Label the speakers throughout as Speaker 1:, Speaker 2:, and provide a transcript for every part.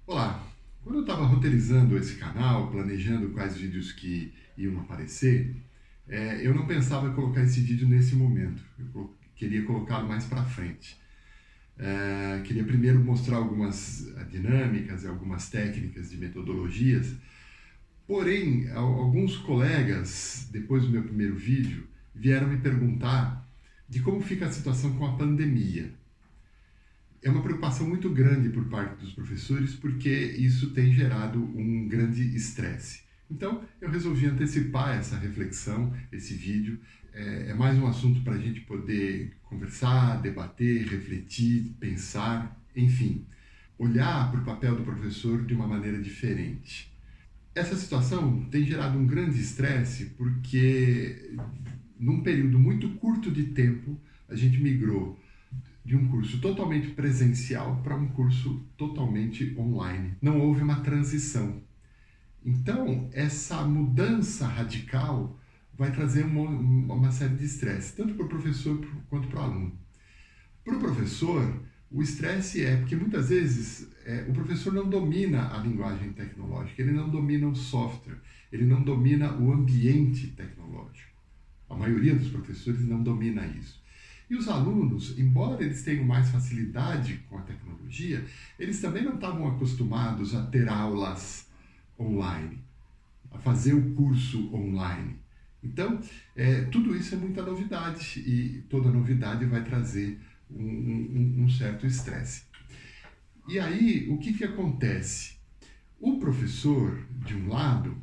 Speaker 1: Olá! Quando eu estava roteirizando esse canal, planejando quais vídeos que iam aparecer, eu não pensava em colocar esse vídeo nesse momento. Queria colocá-lo mais para frente. Queria primeiro mostrar algumas dinâmicas e algumas técnicas de metodologias. Porém, alguns colegas, depois do meu primeiro vídeo, vieram me perguntar de como fica a situação com a pandemia. É uma preocupação muito grande por parte dos professores, porque isso tem gerado um grande estresse. Então, eu resolvi antecipar essa reflexão, esse vídeo. É mais um assunto para a gente poder conversar, debater, refletir, pensar, enfim, olhar para o papel do professor de uma maneira diferente. Essa situação tem gerado um grande estresse porque, num período muito curto de tempo, a gente migrou de um curso totalmente presencial para um curso totalmente online. Não houve uma transição. Então, essa mudança radical vai trazer uma série de estresse, tanto para o professor quanto para o aluno. Para o professor, o estresse é porque muitas vezes o professor não domina a linguagem tecnológica, ele não domina o software, ele não domina o ambiente tecnológico. A maioria dos professores não domina isso. E os alunos, embora eles tenham mais facilidade com a tecnologia, eles também não estavam acostumados a ter aulas online, a fazer o curso online. Então, tudo isso é muita novidade e toda novidade vai trazer um certo estresse. E aí, o que acontece? O professor, de um lado,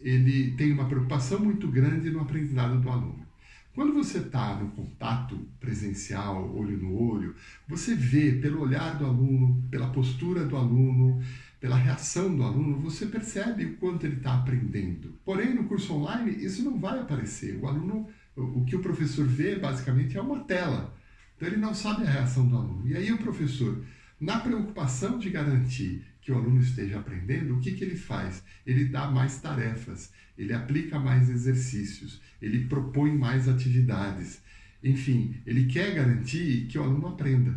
Speaker 1: ele tem uma preocupação muito grande no aprendizado do aluno. Quando você está no contato presencial, olho no olho, você vê pelo olhar do aluno, pela postura do aluno, pela reação do aluno, você percebe o quanto ele está aprendendo. Porém, no curso online, isso não vai aparecer. O aluno, o que o professor vê, basicamente, é uma tela. Então, ele não sabe a reação do aluno. E aí, o professor, na preocupação de garantir que o aluno esteja aprendendo, o que ele faz? Ele dá mais tarefas, ele aplica mais exercícios, ele propõe mais atividades. Enfim, ele quer garantir que o aluno aprenda.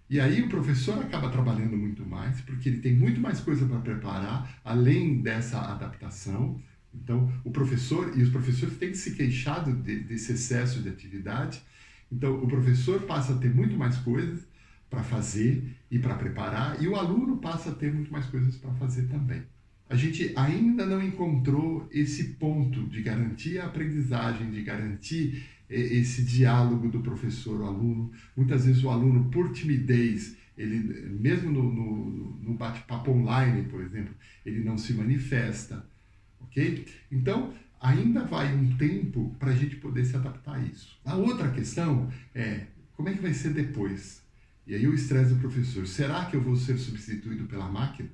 Speaker 1: E aí o professor acaba trabalhando muito mais, porque ele tem muito mais coisa para preparar, além dessa adaptação. Então, o professor e os professores têm se queixado desse excesso de atividade. Então, o professor passa a ter muito mais coisas para fazer e para preparar, e o aluno passa a ter muito mais coisas para fazer também. A gente ainda não encontrou esse ponto de garantir a aprendizagem, de garantir esse diálogo do professor-aluno. Muitas vezes o aluno, por timidez, ele, mesmo no bate-papo online, por exemplo, ele não se manifesta, ok? Então, ainda vai um tempo para a gente poder se adaptar a isso. A outra questão é, como é que vai ser depois? E aí o estresse do professor, será que eu vou ser substituído pela máquina?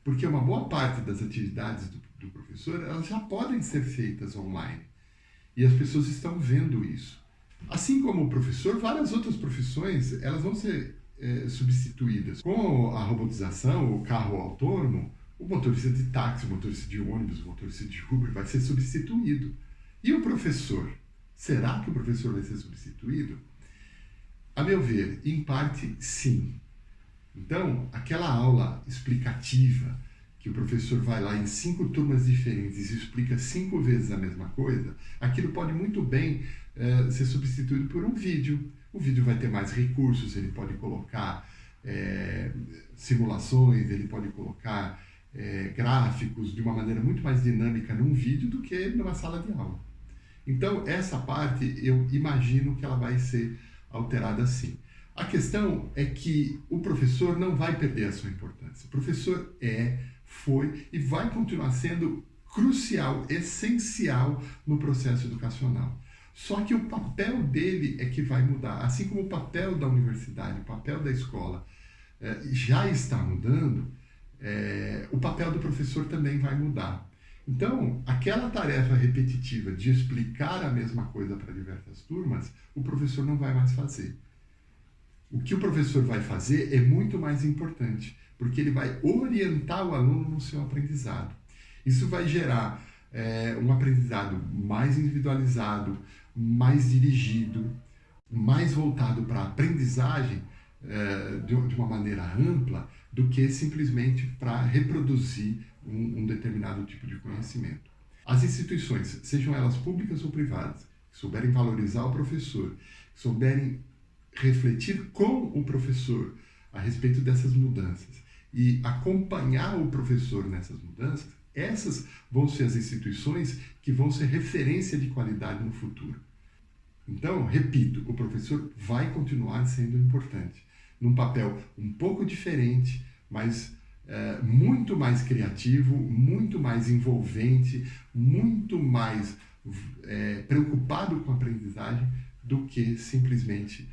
Speaker 1: Porque uma boa parte das atividades do professor, elas já podem ser feitas online. E as pessoas estão vendo isso. Assim como o professor, várias outras profissões, elas vão ser substituídas. Com a robotização, o carro autônomo, o motorista de táxi, o motorista de ônibus, o motorista de Uber vai ser substituído. E o professor? Será que o professor vai ser substituído? A meu ver, em parte, sim. Então, aquela aula explicativa, que o professor vai lá em 5 turmas diferentes e explica 5 vezes a mesma coisa, aquilo pode muito bem ser substituído por um vídeo. O vídeo vai ter mais recursos, ele pode colocar simulações, ele pode colocar gráficos de uma maneira muito mais dinâmica num vídeo do que numa sala de aula. Então, essa parte, eu imagino que ela vai ser alterada sim. A questão é que o professor não vai perder a sua importância. O professor foi e vai continuar sendo crucial, essencial no processo educacional. Só que o papel dele é que vai mudar. Assim como o papel da universidade, o papel da escola já está mudando, o papel do professor também vai mudar. Então, aquela tarefa repetitiva de explicar a mesma coisa para diversas turmas, o professor não vai mais fazer. O que o professor vai fazer é muito mais importante, porque ele vai orientar o aluno no seu aprendizado. Isso vai gerar um aprendizado mais individualizado, mais dirigido, mais voltado para a aprendizagem, de uma maneira ampla do que simplesmente para reproduzir um determinado tipo de conhecimento. As instituições, sejam elas públicas ou privadas, que souberem valorizar o professor, que souberem refletir com o professor a respeito dessas mudanças e acompanhar o professor nessas mudanças, essas vão ser as instituições que vão ser referência de qualidade no futuro. Então, repito, o professor vai continuar sendo importante, num papel um pouco diferente, mas muito mais criativo, muito mais envolvente, muito mais preocupado com a aprendizagem do que simplesmente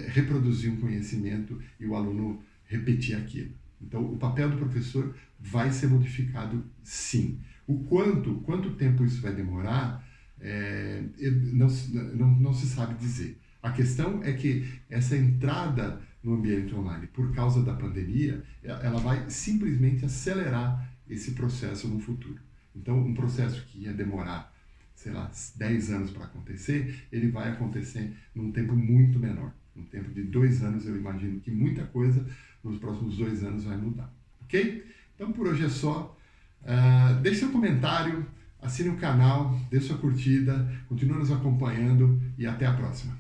Speaker 1: reproduzir um conhecimento e o aluno repetir aquilo. Então, o papel do professor vai ser modificado, sim. Quanto tempo isso vai demorar, não se sabe dizer. A questão é que essa entrada no ambiente online, por causa da pandemia, ela vai simplesmente acelerar esse processo no futuro. Então, um processo que ia demorar, sei lá, 10 anos para acontecer, ele vai acontecer num tempo muito menor. No tempo de 2 anos, eu imagino que muita coisa nos próximos 2 anos vai mudar. Ok? Então, por hoje é só. Deixe seu comentário, assine o canal, dê sua curtida, continue nos acompanhando e até a próxima.